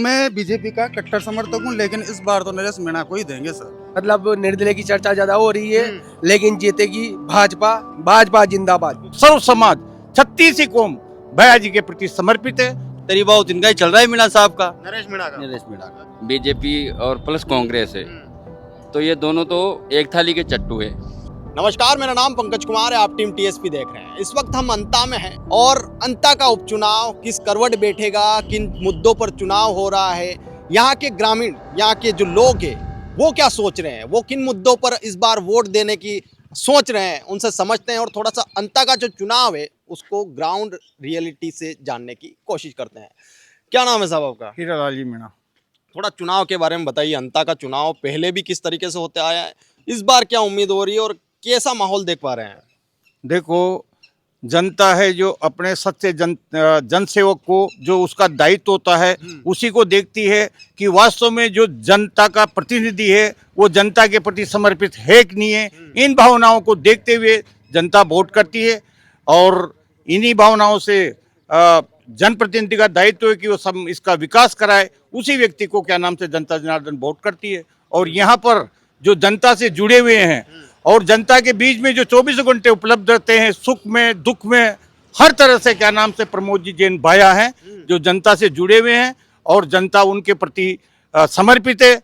मैं बीजेपी का कट्टर समर्थक हूँ, लेकिन इस बार तो नरेश मीणा को ही देंगे सर। मतलब निर्दलीय की चर्चा ज्यादा हो रही है, लेकिन जीतेगी भाजपा। भाजपा जिंदाबाद। सर्व समाज 36 कौम भैया जी के प्रति समर्पित है। बहुत इनका ही चल रहा है मीणा साहब का। नरेश मीणा का। नरेश मीणा का बीजेपी और प्लस कांग्रेस है, तो ये दोनों तो एक थाली के चट्टू है। नमस्कार, मेरा नाम पंकज कुमार है। आप टीम टीएसपी देख रहे हैं। इस वक्त हम अंता में हैं और अंता का उपचुनाव किस करवट बैठेगा, किन मुद्दों पर चुनाव हो रहा है, यहाँ के ग्रामीण, यहाँ के जो लोग हैं वो क्या सोच रहे हैं, वो किन मुद्दों पर इस बार वोट देने की सोच रहे हैं, उनसे समझते हैं और थोड़ा सा अंता का जो चुनाव है उसको ग्राउंड रियलिटी से जानने की कोशिश करते हैं। क्या नाम है साहब आपका? हीरालाल जी मीणा। थोड़ा चुनाव के बारे में बताइए। अंता का चुनाव पहले भी किस तरीके से होते आया है, इस बार क्या उम्मीद हो रही है और कैसा माहौल देख पा रहे हैं? देखो, जनता है जो अपने सच्चे जनसेवक को जो उसका दायित्व होता है उसी को देखती है कि वास्तव में जो जनता का प्रतिनिधि है वो जनता के प्रति समर्पित है कि नहीं है। इन भावनाओं को देखते हुए जनता वोट करती है और इन्हीं भावनाओं से जनप्रतिनिधि का दायित्व है कि वो सब इसका विकास कराए। उसी व्यक्ति को क्या नाम से जनता जनार्दन वोट करती है। और यहाँ पर जो जनता से जुड़े हुए हैं और जनता के बीच में जो 24 घंटे उपलब्ध रहते हैं, सुख में दुख में हर तरह से क्या नाम से प्रमोद जी जैन भाया हैं जो जनता से जुड़े हुए हैं और जनता उनके प्रति समर्पित है।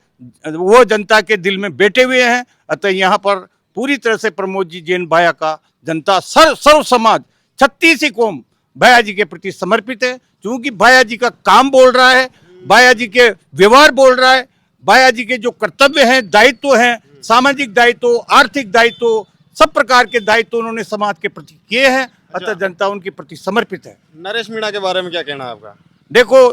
वो जनता के दिल में बैठे हुए हैं। अतः यहाँ पर पूरी तरह से प्रमोद जी जैन भाया का जनता सर्व समाज 36 कौम भैया जी के प्रति समर्पित है। क्योंकि भैया जी का काम बोल रहा है, भैया जी के व्यवहार बोल रहा है, भैया जी के जो कर्तव्य हैं, दायित्व हैं, सामाजिक दायित्व, आर्थिक दायित्व, सब प्रकार के दायित्व उन्होंने समाज के प्रति किए हैं। अतः जनता उनके प्रति समर्पित है। नरेश मीणा के बारे में क्या कहना है आपका? देखो,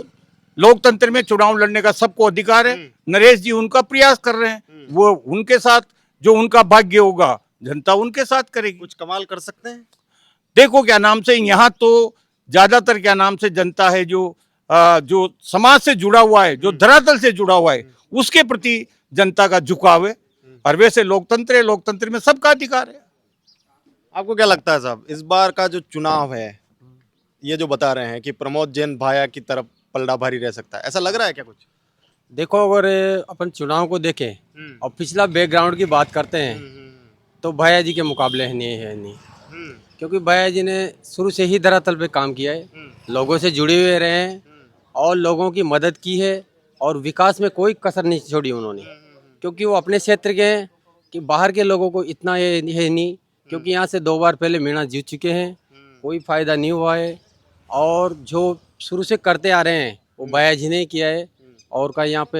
लोकतंत्र में चुनाव लड़ने का सबको अधिकार है। नरेश जी उनका प्रयास कर रहे हैं, वो उनके साथ जो उनका भाग्य होगा जनता उनके साथ करेगी। कुछ कमाल कर सकते हैं? देखो क्या नाम से यहाँ तो ज्यादातर क्या नाम से जनता है जो समाज से जुड़ा हुआ है, जो धरातल से जुड़ा हुआ है, उसके प्रति जनता का झुकाव है। और वैसे लोकतंत्र है, लोकतंत्र में सबका अधिकार है। आपको क्या लगता है साहब, इस बार का जो चुनाव है ये जो बता रहे हैं कि प्रमोद जैन भाया की तरफ पलड़ा भारी रह सकता है, ऐसा लग रहा है क्या कुछ? देखो, अगर अपन चुनाव को देखें और पिछला बैकग्राउंड की बात करते हैं तो भैया जी के मुकाबले नहीं। क्योंकि भैया जी ने शुरू से ही धरातल पे काम किया है, लोगों से जुड़े हुए रहे हैं और लोगों की मदद की है और विकास में कोई कसर नहीं छोड़ी उन्होंने। क्योंकि वो अपने क्षेत्र के हैं कि बाहर के लोगों को इतना ये है नहीं, क्योंकि यहाँ से 2 बार पहले मीणा जीत चुके हैं, कोई फायदा नहीं हुआ है। और जो शुरू से करते आ रहे हैं वो भैया जी ने किया है और का यहाँ पे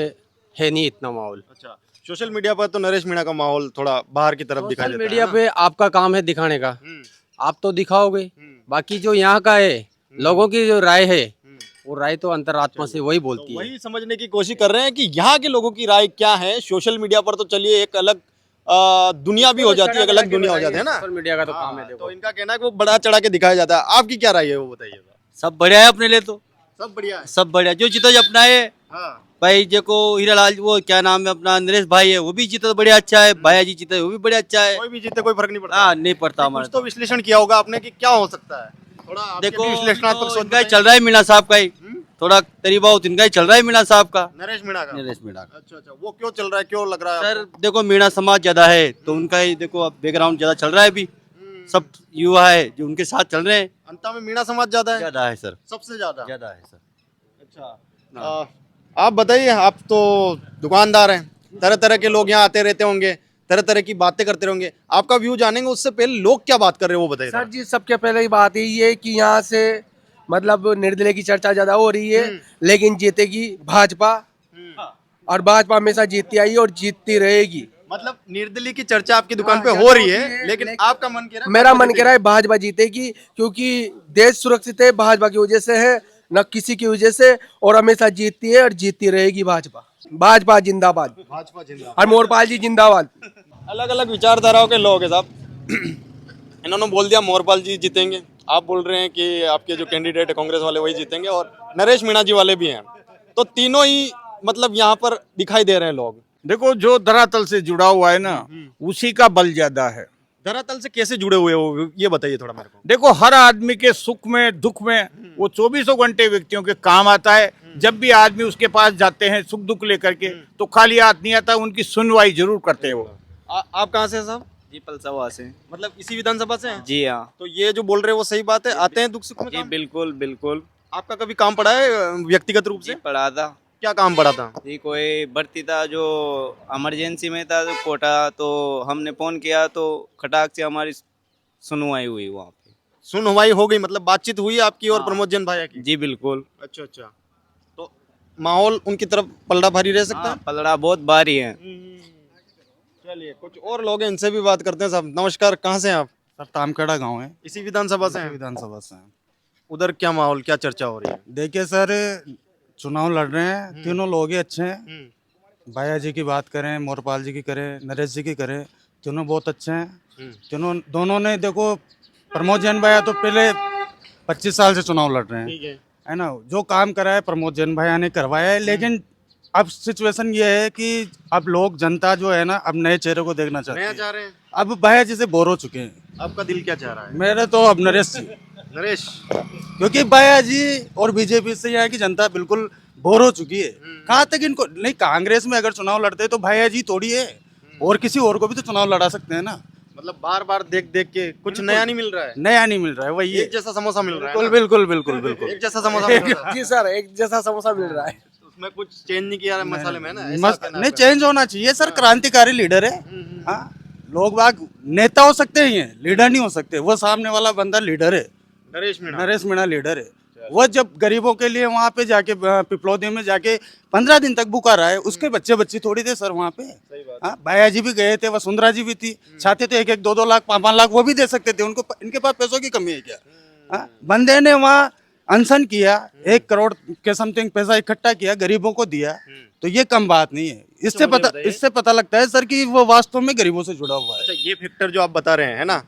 है नहीं इतना माहौल। अच्छा, सोशल मीडिया पर तो नरेश मीणा का माहौल थोड़ा बाहर की तरफ दिखाई सोशल देता है मीडिया ना? पे आपका काम है दिखाने का, आप तो दिखाओगे, बाकी जो यहाँ का है लोगों की जो राय है वो राय तो अंतरात्मा से वही बोलती है। वही समझने की कोशिश कर रहे हैं कि यहाँ के लोगों की राय क्या है। सोशल मीडिया पर तो चलिए एक अलग दुनिया भी हो जाती है, एक अलग दुनिया हो जाती है ना। सोशल मीडिया का तो काम है। तो देखो, इनका कहना है कि वो बड़ा चढ़ा के दिखाया जाता है। आपकी क्या राय है वो बताइए। सब बढ़िया है अपने लिए, तो सब बढ़िया है। सब बढ़िया। जो जीता अपना है हाँ। भाई, देखो हीरालाल वो क्या नाम है अपना नरेश भाई है, वो भी जीता तो बढ़िया अच्छा है। भैया जी जीता वो भी बढ़िया अच्छा है। कोई भी जीते कोई फर्क नहीं पड़ता। हाँ, नहीं पड़ता कुछ हमारे तो विश्लेषण किया होगा आपने कि क्या हो सकता है। थोड़ा आपके देखो, भी विश्लेषणात्मक सोच इनका ही बताइए। चल रहा है मीणा साहब का ही, थोड़ा बहुत इनका ही चल रहा है मीणा साहब का। नरेश मीणा का। नरेश मीणा का अच्छा, वो क्यों चल रहा है, क्यों लग रहा है सर, देखो मीणा समाज ज्यादा है तो उनका ही देखो बैकग्राउंड ज्यादा चल रहा है। अभी सब युवा है जो उनके साथ चल रहे हैं। अंता में मीणा समाज ज्यादा है, ज्यादा है सर, सबसे ज्यादा। ज्यादा है सर। अच्छा, आप बताइए, आप तो दुकानदार हैं, तरह तरह के लोग यहाँ आते रहते होंगे, तरह तरह की बातें करते होंगे। आपका व्यू जानेंगे, उससे पहले लोग क्या बात कर रहे हैं वो बताइए। सर जी, सबके पहले ही बात यही है कि यहाँ से मतलब निर्दलीय की चर्चा ज्यादा हो रही है, लेकिन जीतेगी भाजपा और भाजपा हमेशा जीतती आई और जीतती रहेगी। मतलब निर्दलीय की चर्चा आपकी दुकान पे हो रही है, लेकिन आपका मन कह रहा है मेरा मन कह रहा है भाजपा जीतेगी, क्योंकि देश सुरक्षित है भाजपा की वजह से है, न किसी की वजह से, और हमेशा जीतती है और जीतती रहेगी भाजपा। भाजपा जिंदाबाद। भाजपा जिंदाबाद। और मोरपाल जी जिंदाबाद। अलग अलग विचारधाराओं के लोग हैं साहब। इन्होंने बोल दिया मोरपाल जी जीतेंगे, आप बोल रहे हैं कि आपके जो कैंडिडेट है कांग्रेस वाले वही जीतेंगे, और नरेश मीणा जी वाले भी हैं। तो तीनों ही मतलब यहाँ पर दिखाई दे रहे हैं लोग। देखो, जो धरातल से जुड़ा हुआ है ना उसी का बल ज्यादा है। धरातल से कैसे जुड़े हुए हो ये बताइए थोड़ा मेरे को। देखो, हर आदमी के सुख में दुख में वो 24 घंटे व्यक्तियों के काम आता है। जब भी आदमी उसके पास जाते हैं सुख दुख लेकर के, तो खाली हाथ नहीं आता, उनकी सुनवाई जरूर करते हैं वो। आप कहाँ से हैं साहब? जी पलसवा से। मतलब इसी विधानसभा से हैं? जी हाँ। तो ये जो बोल रहे हैं वो सही बात है, आते हैं दुख सुख में जी काम? बिल्कुल बिल्कुल। आपका कभी काम पड़ा है व्यक्तिगत रूप जी से? पढ़ा था। क्या काम पड़ा था? जी कोई भर्ती था जो इमरजेंसी में था, तो कोटा, तो हमने फोन किया तो खटाक से हमारी सुनवाई हुई वहाँ पे। सुनवाई हो गई, मतलब बातचीत हुई आपकी और हाँ। प्रमोद जैन भाया की? जी बिल्कुल। अच्छा अच्छा। तो माहौल उनकी तरफ पलड़ा भारी रह सकता हाँ, है? पलड़ा बहुत भारी है। चलिए कुछ और लोग हैं, इनसे भी बात करते हैं। साहब नमस्कार, कहाँ से हैं आप? सर तामखेड़ा गांव है, इसी विधानसभा से हैं? विधानसभा से हैं। उधर क्या माहौल, क्या चर्चा हो रही है? देखिए सर, चुनाव लड़ रहे हैं, तीनों लोग ही अच्छे हैं। भैया जी की बात करें, मोरपाल जी की करें, नरेश जी की करें, तीनों बहुत अच्छे हैं। तीनों दोनों ने, देखो प्रमोद जैन भैया तो पहले 25 साल से चुनाव लड़ रहे हैं, ठीक है ना। जो काम करा है प्रमोद जैन भैया ने करवाया है, लेकिन अब सिचुएशन ये है कि अब लोग, जनता जो है ना, अब नए चेहरे को देखना चाहते नया हैं। चाह रहे हैं? अब भैया जी से बोर हो चुके हैं। आपका दिल क्या चाह रहा है? मेरे तो अब नरेश जी, नरेश? क्योंकि भैया जी और बीजेपी से यहाँ की जनता बिल्कुल बोर हो चुकी है। कहाँ तक इनको, नहीं कांग्रेस में अगर चुनाव लड़ते तो भैया जी थोड़ी है, और किसी और को भी तो चुनाव लड़ा सकते हैं ना। मतलब बार बार देख देख के कुछ नया नहीं मिल रहा है? नया नहीं मिल रहा है, वही है। एक जैसा समोसा मिल रहा है बिल्कुल ना? बिल्कुल बिल्कुल बिल्कुल। एक जैसा समोसा मिल रहा है। जी सर, एक जैसा समोसा मिल रहा है। तो उसमें कुछ चेंज नहीं किया है मसाले में ना? ऐसा मस्त कहना नहीं, आपका? चेंज होना चाहिए सर, क्रांतिकारी लीडर है। हाँ, लोग बाग नेता हो सकते हैं, ये लीडर नहीं हो सकते। वो सामने वाला बंदा लीडर है, नरेश मीणा। नरेश मीणा लीडर है। वो जब गरीबों के लिए वहाँ पे जाके पिपलौदी में जाके 15 दिन तक भूखा रहा है, उसके बच्चे बच्ची थोड़ी थे सर वहाँ पे। हाँ, भैया जी भी गए थे, वसुंधरा जी भी थी, चाहते थे 1-1, 2-2 लाख, 5-5 लाख वो भी दे सकते थे। उनको, इनके पास पैसों की कमी है क्या? हाँ, बंदे ने वहाँ अनशन किया, 1 करोड़ के समथिंग पैसा इकट्ठा किया, गरीबों को दिया, तो ये कम बात नहीं है। इससे पता लगता है सर कि वो वास्तव में गरीबों से जुड़ा हुआ है। अच्छा, ये फैक्टर जो आप बता रहे हैं ना,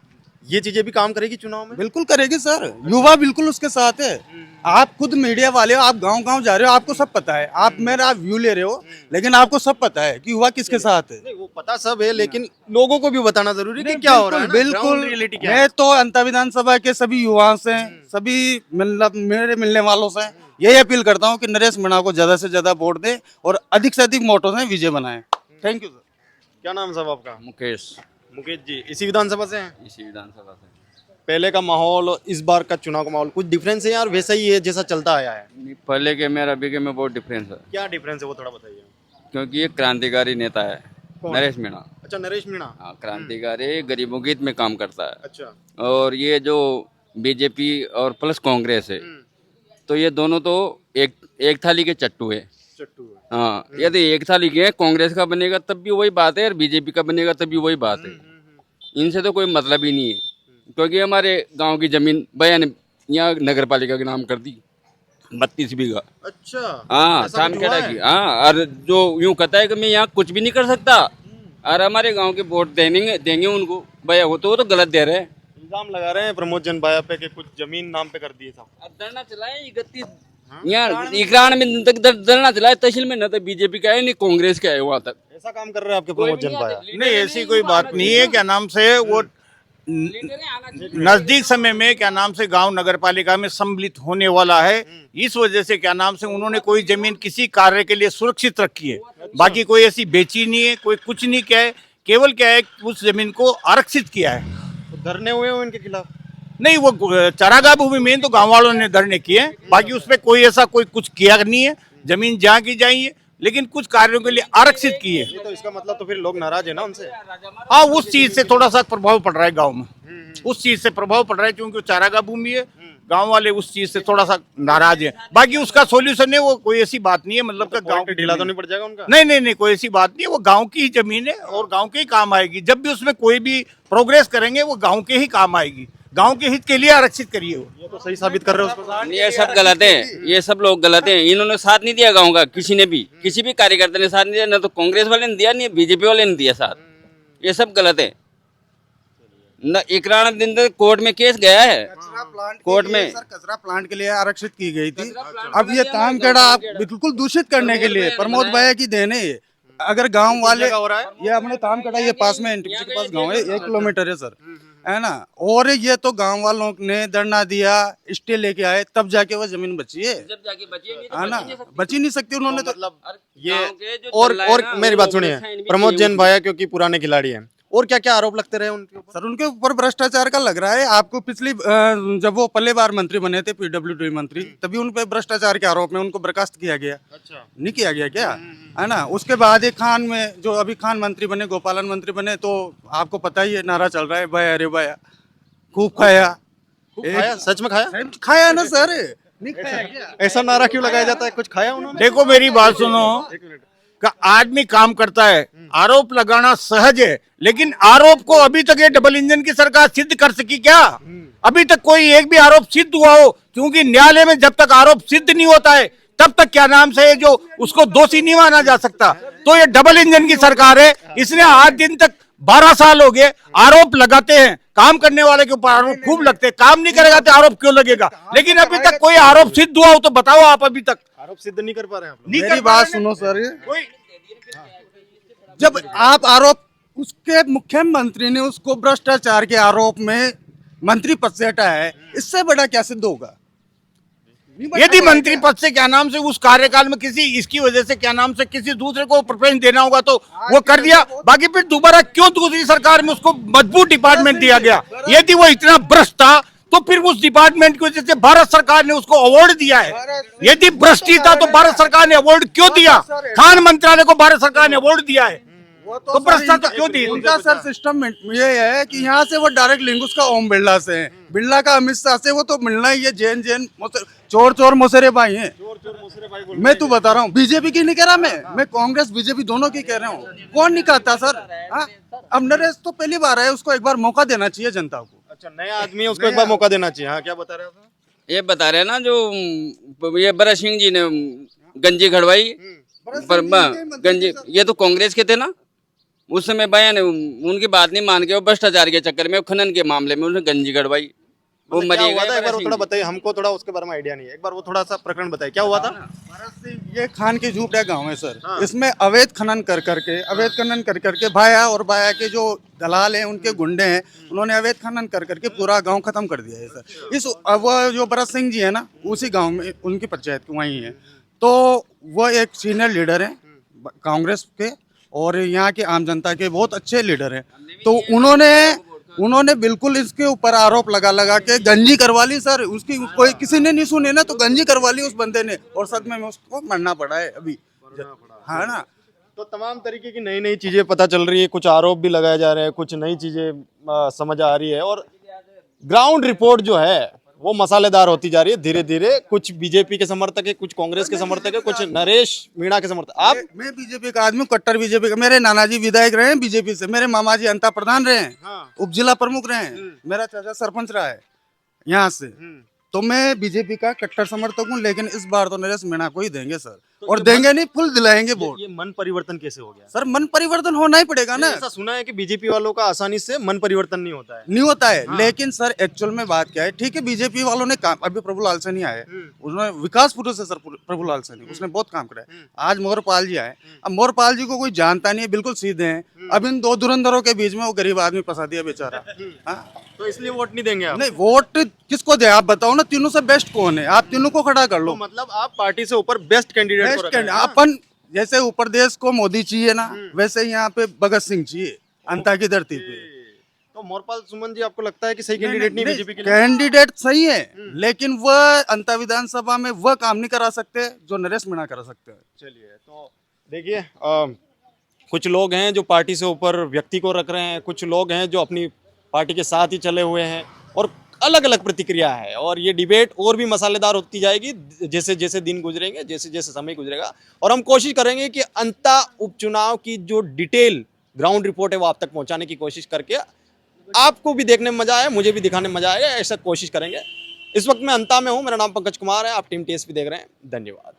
ये चीजें भी काम करेगी चुनाव में? बिल्कुल करेगी सर, युवा बिल्कुल उसके साथ है। आप खुद मीडिया वाले हो, आप गांव-गांव जा रहे हो, आपको सब पता है। आप मेरा व्यू ले रहे हो, लेकिन आपको सब पता है कि युवा किसके साथ है। नहीं, वो पता सब है, लेकिन लोगों को भी बताना जरूरी है कि क्या हो रहा है ना? बिल्कुल Ground reality क्या है? मैं तो अंता विधानसभा के सभी युवाओं से, सभी मतलब मेरे मिलने वालों से यही अपील करता हूँ कि नरेश मीणा को ज्यादा से ज्यादा वोट दें और अधिक से अधिक वोटों से विजय बनाएं। Thank you sir. क्या नाम साहब आपका? मुकेश, मुकेश जी, इसी विधानसभा से हैं? इसी विधानसभा से। पहले का माहौल और इस बार का चुनाव का माहौल कुछ डिफरेंस है यार? वैसा ही है जैसा चलता आया है? पहले के मेरा अभी के में बहुत डिफरेंस है, क्या डिफरेंस है वो थोड़ा बताइए। क्योंकि ये क्रांतिकारी नेता है कौन? नरेश मीणा। अच्छा, नरेश मीणा। हाँ, क्रांतिकारी, गरीबों के हित में काम करता है। अच्छा। और ये जो बीजेपी और प्लस कांग्रेस है, तो ये दोनों तो एक थाली के चट्टू है। चट्टू। हाँ, यदि एक थाली के कांग्रेस का बनेगा तब भी वही बात है, और बीजेपी का बनेगा तब भी वही बात है। इनसे तो कोई मतलब ही नहीं है, क्योंकि हमारे गांव की जमीन भैया ने यहाँ नगर पालिका के नाम कर दी, 32 बीघा। अच्छा, हाँ, ऐसा कुछ तामखेड़ा हुआ है? की। हाँ, और जो यूं कहता है कि मैं यहाँ कुछ भी नहीं कर सकता, और हमारे गांव के वोट देंगे उनको भैया को, तो वो तो गलत दे रहे हैं। इल्जाम लगा रहे हैं प्रमोद जैन भाया पे कि कुछ जमीन नाम पे कर दिए साहब। अब धरना चलाए 31 यहाँ इकरान में तक धरना चलाए, तहसील में न तो बीजेपी का है नहीं कांग्रेस का है वहाँ तक। ऐसा काम कर रहे हैं आपके प्रमोद जैन भाया? नहीं, ऐसी कोई बात नहीं है। क्या नाम से वो नजदीक समय में क्या नाम से गांव नगर पालिका में सम्मिलित होने वाला है, इस वजह से क्या नाम से उन्होंने कोई जमीन किसी कार्य के लिए सुरक्षित रखी है। बाकी कोई ऐसी बेची नहीं है, कोई कुछ नहीं किया है। केवल क्या है, उस जमीन को आरक्षित किया है। तो धरने हुए हो इनके खिलाफ? नहीं, वो चारागाह भूमि में तो गांव वालों ने धरने किए हैं, बाकी उसमें कोई ऐसा कोई कुछ किया नहीं है। जमीन जहाँ की जाइए, लेकिन कुछ कार्यों के लिए आरक्षित की है। ये तो इसका मतलब तो फिर लोग नाराज है ना उनसे? हाँ, उस चीज से थोड़ा सा प्रभाव पड़ रहा है गांव में, उस चीज से प्रभाव पड़ रहा है, क्योंकि वो चारागाह भूमि है। गांव वाले उस चीज से थोड़ा सा नाराज है। बाकी उसका सॉल्यूशन है, वो कोई ऐसी बात नहीं है, मतलब का गांव ढीला तो नहीं पड़ जाएगा उनका? नहीं नहीं नहीं, कोई ऐसी बात नहीं है। वो गांव की ही जमीन है और गांव के ही काम आएगी। जब भी उसमें कोई भी प्रोग्रेस करेंगे, वो गांव के ही काम आएगी। गांव के हित के लिए आरक्षित करिए। वो ये तो सही साबित कर रहे हो उसको। ये सब गलत है, ये सब लोग गलत हैं। इन्होंने साथ नहीं दिया गाँव का, किसी ने भी, किसी भी कार्यकर्ता ने साथ नहीं दिया, ना तो कांग्रेस वाले ने दिया, नहीं बीजेपी वाले ने दिया साथ। ये सब गलत है। न इकरान दिन तक कोर्ट में केस गया है, कोर्ट में सर कचरा प्लांट के लिए आरक्षित की गई थी। अब ये तामखेड़ा आप बिल्कुल दूषित करने के लिए प्रमोद भैया की देन है ये। अगर गांव वाले जगह हो रहा है? ये हमने काम करा, ये पास में एनटीपीसी के पास गांव है, 1 किलोमीटर है सर, है ना। और ये तो गांव वालों ने धरना दिया, स्टे लेके आए, तब जाके वो जमीन बची है, जब जाके बचिएगी है ना। बची नहीं सकती उन्होंने तो। मतलब ये ये और मेरी बात सुनिए, प्रमोद जैन भैया क्योंकि पुराने खिलाड़ी हैं, और क्या क्या आरोप लगते रहे उनके ऊपर? सर उनके ऊपर भ्रष्टाचार का लग रहा है। आपको पिछली जब वो पहले बार मंत्री बने थे, पीडब्ल्यूडी मंत्री, तभी उन पे भ्रष्टाचार के आरोप में उनको बर्खास्त किया गया। अच्छा, नहीं किया गया क्या, है ना। उसके बाद एक खान में जो अभी खान मंत्री बने, गोपालन मंत्री बने, तो आपको पता ही है नारा चल रहा है, भया अरे भया, खूब खाया। खाया? सच में खाया? खाया ना सर, नहीं खाया क्या? ऐसा नारा क्यों लगाया जाता है? कुछ खाया उन्होंने? देखो मेरी बात सुनो, का आदमी काम करता है, आरोप लगाना सहज है, लेकिन आरोप को अभी तक ये डबल इंजन की सरकार सिद्ध कर सकी क्या? अभी तक कोई एक भी आरोप सिद्ध हुआ हो? क्योंकि न्यायालय में जब तक आरोप सिद्ध नहीं होता है तब तक क्या नाम से जो उसको दोषी नहीं माना जा सकता। तो ये डबल इंजन की सरकार है, इसने आज दिन तक 12 साल हो गए आरोप लगाते हैं, काम करने वाले के ऊपर आरोप खूब लगते हैं, काम नहीं करेगा तो आरोप क्यों लगेगा? लेकिन अभी तक कोई आरोप सिद्ध हुआ हो तो बताओ आप। अभी तक आरोप सिद्ध नहीं कर पा रहे हैं आप लोग। नहीं मेरी कर पा बात रहे सुनो सर, कोई। जब आप आरोप, उसके मुख्यमंत्री ने उसको भ्रष्टाचार के आरोप में मंत्री पद से हटाया है, इससे बड़ा क्या सिद्ध होगा? यदि मंत्री पद से क्या नाम से उस कार्यकाल में किसी इसकी वजह से क्या नाम से किसी दूसरे को प्रेफरेंस देना होगा तो वो कर दिया, बाकी फिर दोबारा क्यों दूसरी सरकार में उसको मजबूत डिपार्टमेंट दिया गया? यदि वो इतना भ्रष्ट था तो फिर उस डिपार्टमेंट की वजह से भारत सरकार ने उसको अवार्ड दिया है। यदि भ्रष्ट ही था तो भारत सरकार ने अवार्ड क्यों दिया? खान मंत्रालय को भारत सरकार ने अवार्ड दिया है, तो भ्रष्टाचार क्यों दी? उनका सर सिस्टम ये है कि यहाँ से वो डायरेक्ट लिंक उसका ओम बिरला से है, बिरला का अमित शाह से, वो तो मिलना ही है। जैन चोर चोर मोसेरे भाई हैं। मैं तो बता रहा हूँ, बीजेपी की नहीं कह रहा मैं कांग्रेस बीजेपी दोनों की कह रहा हूँ। कौन नहीं कहता सर? अब नरेश तो पहली बार है, उसको एक बार मौका देना चाहिए जनता को। अच्छा, नया आदमी है, उसको एक बार मौका देना चाहिए। हाँ, क्या बता रहे हो? ये बता रहे हैं ना जो ये भरत सिंह जी ने गंजी घड़वाई, गंजी, ये तो कांग्रेस के थे ना उस समय। बयान उनकी बात नहीं मान के वो भ्रष्टाचार के चक्कर में, खनन के मामले में उन्होंने गंजी घड़वाई, वो मतलब क्या मरी हुआ था? गए। एक बार वो थोड़ा बताइए, हमको थोड़ा उसके बारे में आइडिया नहीं है। एक बार वो थोड़ा सा प्रकरण बताइए, क्या हुआ था? ये खान की झूपड़ा गांव है सर, इसमें अवैध खनन कर करके भाया और भाया के जो दलाल हैं, उनके गुंडे हैं, उन्होंने अवैध खनन कर करके पूरा गांव खत्म कर दिया है सर। इस अब जो भरत सिंह जी है ना, उसी गांव में उनकी पंचायत वहीं है, तो वो एक सीनियर लीडर है कांग्रेस के, और यहाँ के आम जनता के बहुत अच्छे लीडर हैं। तो उन्होंने बिल्कुल इसके ऊपर आरोप लगा के गंजी करवा ली सर। उसकी कोई किसी ने नहीं सुने ना, तो गंजी करवा ली उस बंदे ने, और सदमे में उसको मरना पड़ा है अभी, हाँ ना। तो तमाम तरीके की नई नई चीजें पता चल रही है, कुछ आरोप भी लगाए जा रहे हैं, कुछ नई चीजें समझ आ रही है, और ग्राउंड रिपोर्ट जो है वो मसालेदार होती जा रही है धीरे धीरे। कुछ बीजेपी के समर्थक है, कुछ कांग्रेस के समर्थक है, कुछ नरेश मीणा के समर्थक। आप? मैं बीजेपी का आदमी, कट्टर बीजेपी का। मेरे नाना जी विधायक रहे हैं बीजेपी से, मेरे मामा जी अंता प्रधान रहे हैं, उप जिला प्रमुख रहे हैं, मेरा चाचा सरपंच रहा है यहाँ से। तो मैं बीजेपी का कट्टर समर्थक हूँ, लेकिन इस बार तो नरेश मीणा को ही देंगे सर, और देंगे नहीं, फुल दिलाएंगे वोट। ये मन परिवर्तन कैसे हो गया? सर मन परिवर्तन होना ही पड़ेगा ना। ऐसा सुना है कि बीजेपी वालों का आसानी से मन परिवर्तन नहीं होता है। नहीं होता है, लेकिन सर एक्चुअल में बात क्या है, ठीक है बीजेपी वालों ने काम, अभी प्रभुलाल सैनी आए, उन्होंने विकास पुरुष है सर प्रभुलाल सैनी, उसने बहुत काम करा है। आज मोहरपाल जी आए, अब मोहरपाल जी को कोई जानता नहीं है, बिल्कुल सीधे हैं। अब इन दो धुरंधरों के बीच में वो गरीब आदमी फंसा दिया बेचारा। तो इसलिए वोट नहीं देंगे आप? नहीं, वोट किसको दे आप बताओ ना, तीनों से बेस्ट कौन है? आप तीनों को खड़ा कर लो। तो मतलब आप पार्टी से ऊपर बेस्ट कैंडिडेट को रख रहे हैं। अपन जैसे ऊपर देश को मोदी चाहिए ना, वैसे यहाँ पे भगत सिंह चाहिए अंता की धरती पे। तो मोरपाल सुमन जी आपको लगता है कि सही कैंडिडेट नहीं बीजेपी के लिए? कैंडिडेट सही है, लेकिन वह अंता विधानसभा में वह काम नहीं करा सकते जो नरेश मीणा करा सकते हैं। चलिए, तो देखिए, कुछ लोग हैं जो पार्टी से ऊपर व्यक्ति को रख रहे हैं, कुछ लोग हैं जो अपनी पार्टी के साथ ही चले हुए हैं, और अलग अलग प्रतिक्रिया है। और ये डिबेट और भी मसालेदार होती जाएगी जैसे जैसे दिन गुजरेंगे, जैसे जैसे समय गुजरेगा, और हम कोशिश करेंगे कि अंता उपचुनाव की जो डिटेल ग्राउंड रिपोर्ट है वो आप तक पहुंचाने की कोशिश करके आपको भी देखने में मजा आए, मुझे भी दिखाने में मजा आएगा, ऐसा कोशिश करेंगे। इस वक्त मैं अंता में हूं, मेरा नाम पंकज कुमार है, आप टीम टीएसपी देख रहे हैं। धन्यवाद।